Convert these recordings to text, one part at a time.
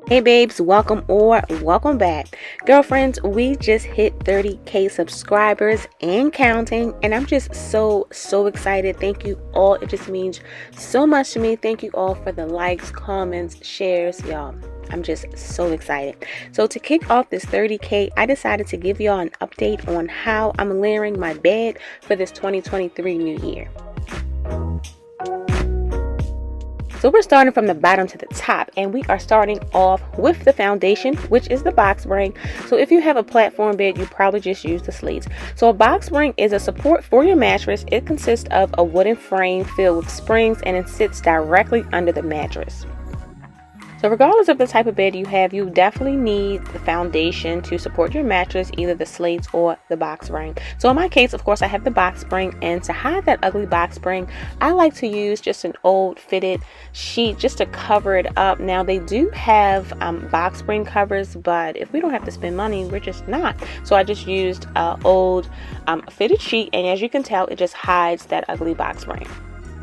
Hey babes, welcome or welcome back. Girlfriends, we just hit 30K subscribers and counting, and I'm just so excited. Thank you all. It just means so much to me. Thank you all for the likes, comments, shares, y'all. I'm just so excited. So to kick off this 30K, I decided to give y'all an update on how I'm layering my bed for this 2023 new year. So we're starting from the bottom to the top, and we are starting off with the foundation, which is the box spring. So if you have a platform bed, you probably just use the slates. So a box spring is a support for your mattress. It consists of a wooden frame filled with springs, and it sits directly under the mattress. So regardless of the type of bed you have, you definitely need the foundation to support your mattress, either the slates or the box spring. So in my case, of course, I have the box spring, and to hide that ugly box spring, I like to use just an old fitted sheet just to cover it up. Now they do have box spring covers, but if we don't have to spend money, we're just not. So I just used an old fitted sheet, and as you can tell, it just hides that ugly box spring.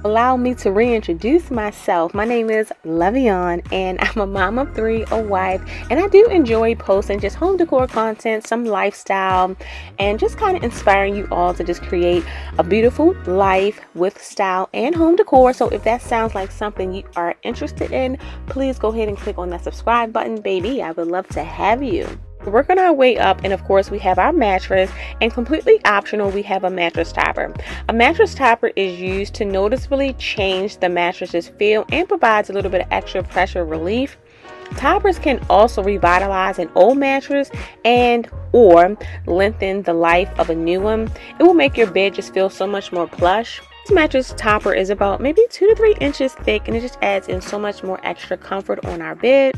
Allow me to reintroduce myself. My name is Levion, and I'm a mom of three, a wife, and I do enjoy posting just home decor content, some lifestyle, and just kind of inspiring you all to just create a beautiful life with style and home decor. So if that sounds like something you are interested in, please go ahead and click on that subscribe button, baby. I would love to have you. We're working our way up, and of course we have our mattress, and completely optional we have a mattress topper. A mattress topper is used to noticeably change the mattress's feel and provides a little bit of extra pressure relief. Toppers can also revitalize an old mattress and or lengthen the life of a new one. It will make your bed just feel so much more plush. This mattress topper is about maybe 2 to 3 inches thick, and it just adds in so much more extra comfort on our bed.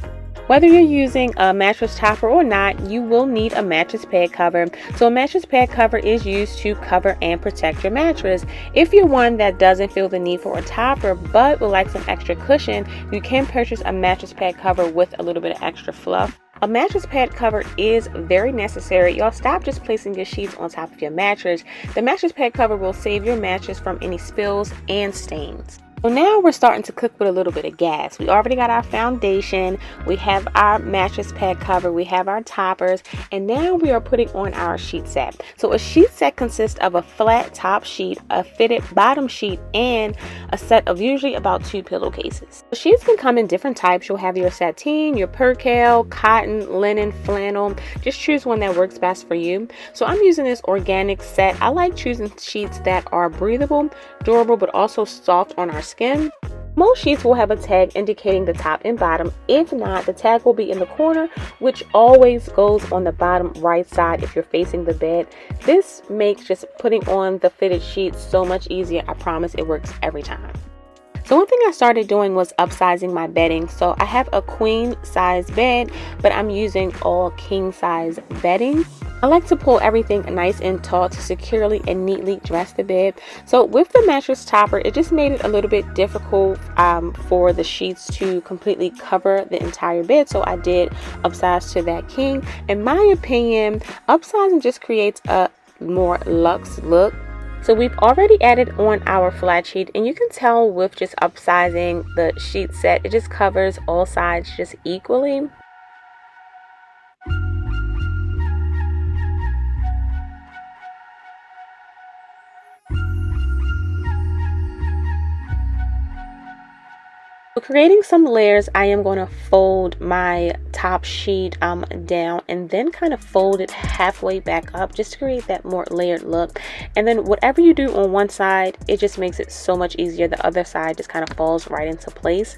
Whether you're using a mattress topper or not, you will need a mattress pad cover. So a mattress pad cover is used to cover and protect your mattress. If you're one that doesn't feel the need for a topper but would like some extra cushion, you can purchase a mattress pad cover with a little bit of extra fluff. A mattress pad cover is very necessary. Y'all, stop just placing your sheets on top of your mattress. The mattress pad cover will save your mattress from any spills and stains. So now we're starting to cook with a little bit of gas. We already got our foundation, we have our mattress pad cover, we have our toppers, and now we are putting on our sheet set. So a sheet set consists of a flat top sheet, a fitted bottom sheet, and a set of usually about 2 pillowcases. The sheets can come in different types. You'll have your sateen, your percale, cotton, linen, flannel. Just choose one that works best for you. So I'm using this organic set. I like choosing sheets that are breathable, durable, but also soft on our skin. Most sheets will have a tag indicating the top and bottom. If not, the tag will be in the corner, which always goes on the bottom right side if you're facing the bed. This makes just putting on the fitted sheets so much easier. I promise it works every time. So one thing I started doing was upsizing my bedding. So I have a queen size bed, but I'm using all king size bedding. I like to pull everything nice and taut to securely and neatly dress the bed. So with the mattress topper, it just made it a little bit difficult for the sheets to completely cover the entire bed. So I did upsize to that king. In my opinion, upsizing just creates a more luxe look. So we've already added on our flat sheet, and you can tell with just upsizing the sheet set, it just covers all sides just equally. So creating some layers, I am going to fold my top sheet down and then kind of fold it halfway back up just to create that more layered look. And then whatever you do on one side, it just makes it so much easier. The other side just kind of falls right into place.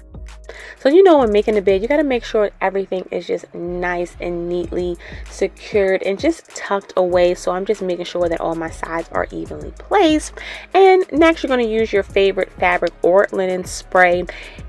So when making the bed, you got to make sure everything is just nice and neatly secured and just tucked away. So I'm just making sure that all my sides are evenly placed. And next, you're going to use your favorite fabric or linen spray.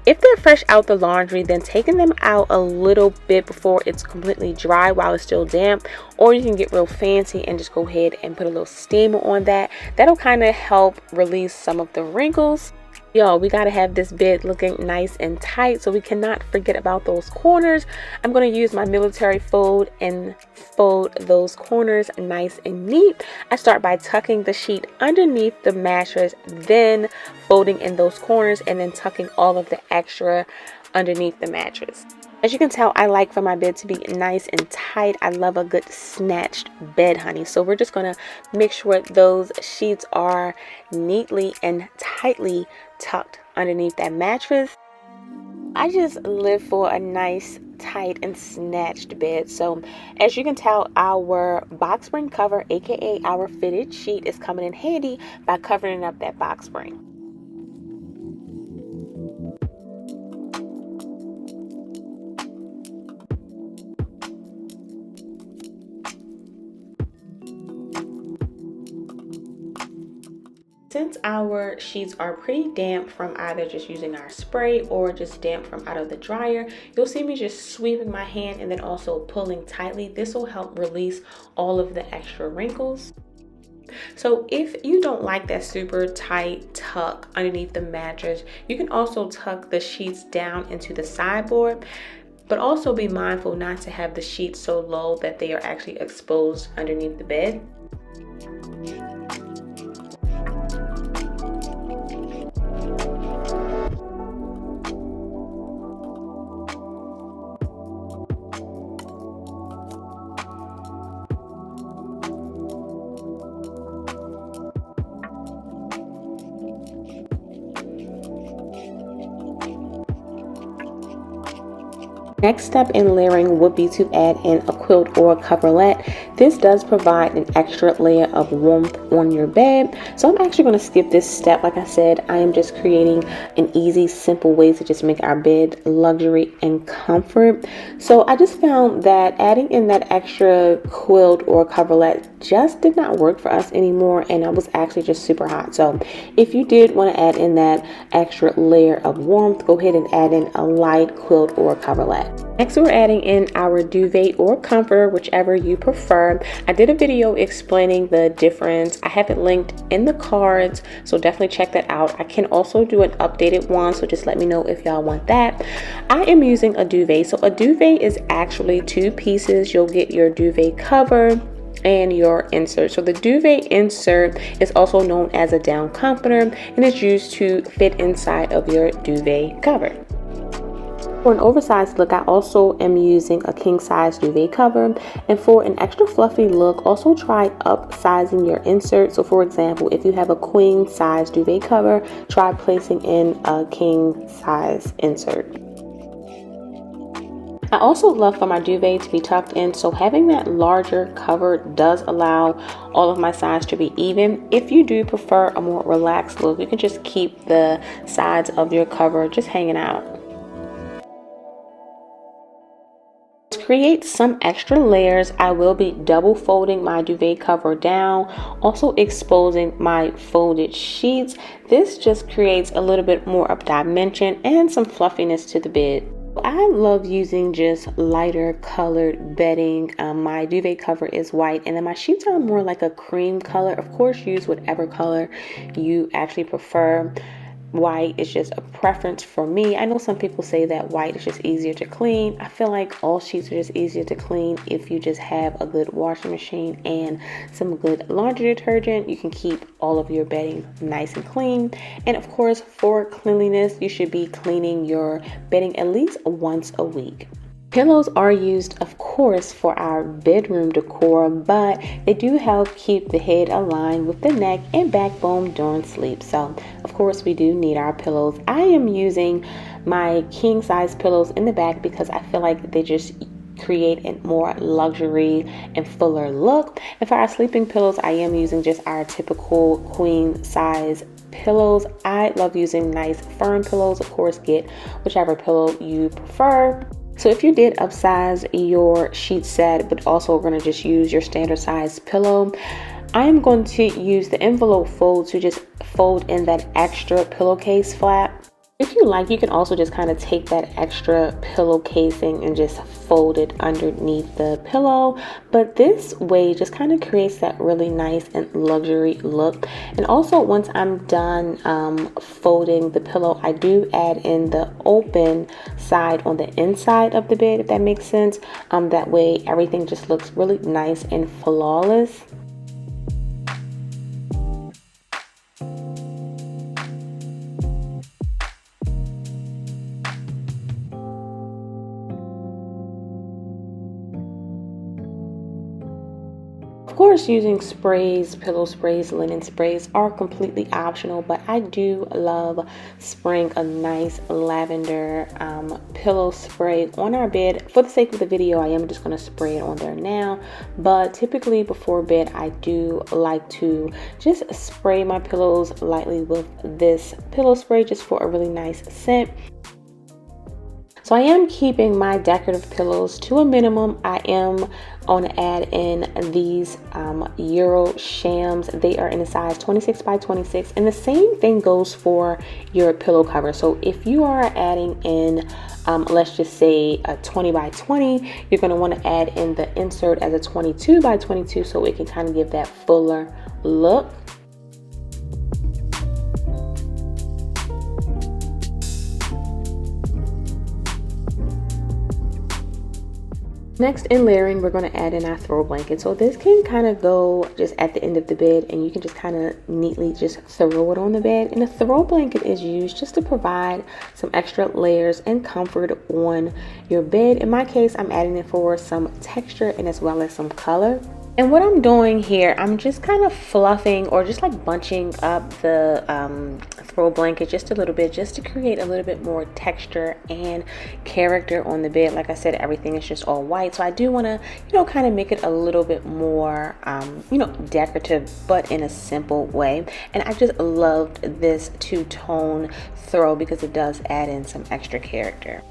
If they're fresh out the laundry, then taking them out a little bit before it's completely dry while it's still damp, or you can get real fancy and just go ahead and put a little steamer on that. That'll kind of help release some of the wrinkles. Y'all, we got to have this bed looking nice and tight, so we cannot forget about those corners. I'm going to use my military fold and fold those corners nice and neat. I start by tucking the sheet underneath the mattress, then folding in those corners, and then tucking all of the extra underneath the mattress. As you can tell, I like for my bed to be nice and tight. I love a good snatched bed, honey. So we're just going to make sure those sheets are neatly and tightly tucked underneath that mattress. I just live for a nice, tight, and snatched bed. So as you can tell, our box spring cover, aka our fitted sheet, is coming in handy by covering up that box spring. Since our sheets are pretty damp from either just using our spray or just damp from out of the dryer, you'll see me just sweeping my hand and then also pulling tightly. This will help release all of the extra wrinkles. So if you don't like that super tight tuck underneath the mattress, you can also tuck the sheets down into the sideboard, but also be mindful not to have the sheets so low that they are actually exposed underneath the bed. Next step in layering would be to add in a quilt or a coverlet. This does provide an extra layer of warmth on your bed. So I'm actually going to skip this step. Like I said, I am just creating an easy, simple way to just make our bed luxury and comfort. So I just found that adding in that extra quilt or coverlet just did not work for us anymore, and it was actually just super hot. So if you did want to add in that extra layer of warmth, go ahead and add in a light quilt or coverlet. Next, we're adding in our duvet or comforter, whichever you prefer. I did a video explaining the difference. I have it linked in the cards, so definitely check that out. I can also do an updated one, so just let me know if y'all want that. I am using a duvet. So a duvet is actually two pieces. You'll get your duvet cover and your insert. So the duvet insert is also known as a down comforter, and it's used to fit inside of your duvet cover. For an oversized look, I also am using a king size duvet cover, and for an extra fluffy look, also try upsizing your insert. So for example, if you have a queen size duvet cover, try placing in a king size insert. I also love for my duvet to be tucked in, so having that larger cover does allow all of my sides to be even. If you do prefer a more relaxed look, you can just keep the sides of your cover just hanging out. To create some extra layers, I will be double folding my duvet cover down, also exposing my folded sheets. This just creates a little bit more of dimension and some fluffiness to the bed. I love using just lighter colored bedding. My duvet cover is white, and then my sheets are more like a cream color. Of course, use whatever color you actually prefer. White is just a preference for me. I know some people say that white is just easier to clean. I feel like all sheets are just easier to clean if you just have a good washing machine and some good laundry detergent. You can keep all of your bedding nice and clean. And of course, for cleanliness, you should be cleaning your bedding at least once a week. Pillows are used, of course, for our bedroom decor, but they do help keep the head aligned with the neck and backbone during sleep. So, of course, we do need our pillows. I am using my king size pillows in the back because I feel like they just create a more luxury and fuller look. And for our sleeping pillows, I am using just our typical queen size pillows. I love using nice firm pillows. Of course, get whichever pillow you prefer. So if you did upsize your sheet set, but also we're going to just use your standard size pillow, I'm going to use the envelope fold to just fold in that extra pillowcase flap. If you like, you can also just kind of take that extra pillow casing and just fold it underneath the pillow. But this way just kind of creates that really nice and luxury look. And also once I'm done folding the pillow, I do add in the open side on the inside of the bed, if that makes sense. That way everything just looks really nice and flawless. course, using sprays, pillow sprays, linen sprays are completely optional, but I do love spraying a nice lavender pillow spray on our bed. For the sake of the video, I am just going to spray it on there now, but typically before bed, I do like to just spray my pillows lightly with this pillow spray just for a really nice scent. So I am keeping my decorative pillows to a minimum. I am on to add in these Euro shams. They are in a size 26 by 26, and the same thing goes for your pillow cover. So if you are adding in let's just say a 20 by 20, you're going to want to add in the insert as a 22 by 22 so it can kind of give that fuller look. Next, in layering, we're going to add in our throw blanket. So this can kind of go just at the end of the bed, and you can just kind of neatly just throw it on the bed. And a throw blanket is used just to provide some extra layers and comfort on your bed. In my case, I'm adding it for some texture and as well as some color. And what I'm doing here, I'm just kind of fluffing or just like bunching up the throw blanket just a little bit, just to create a little bit more texture and character on the bed. Like I said, everything is just all white, so I do want to, kind of make it a little bit more, decorative, but in a simple way. And I just loved this two-tone throw because it does add in some extra character.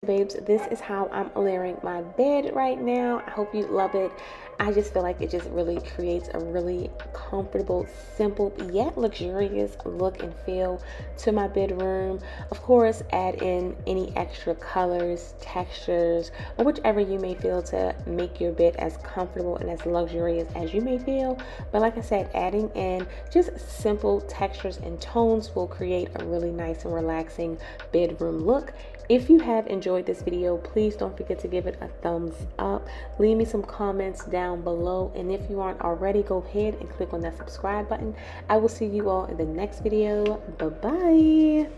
Babes, this is how I'm layering my bed right now. I hope you love it. I just feel like it just really creates a really comfortable, simple, yet luxurious look and feel to my bedroom. Of course, add in any extra colors, textures, or whichever you may feel to make your bed as comfortable and as luxurious as you may feel. But like I said, adding in just simple textures and tones will create a really nice and relaxing bedroom look. If you have enjoyed this video, please don't forget to give it a thumbs up. Leave me some comments down below. And if you aren't already, go ahead and click on that subscribe button. I will see you all in the next video. Bye-bye.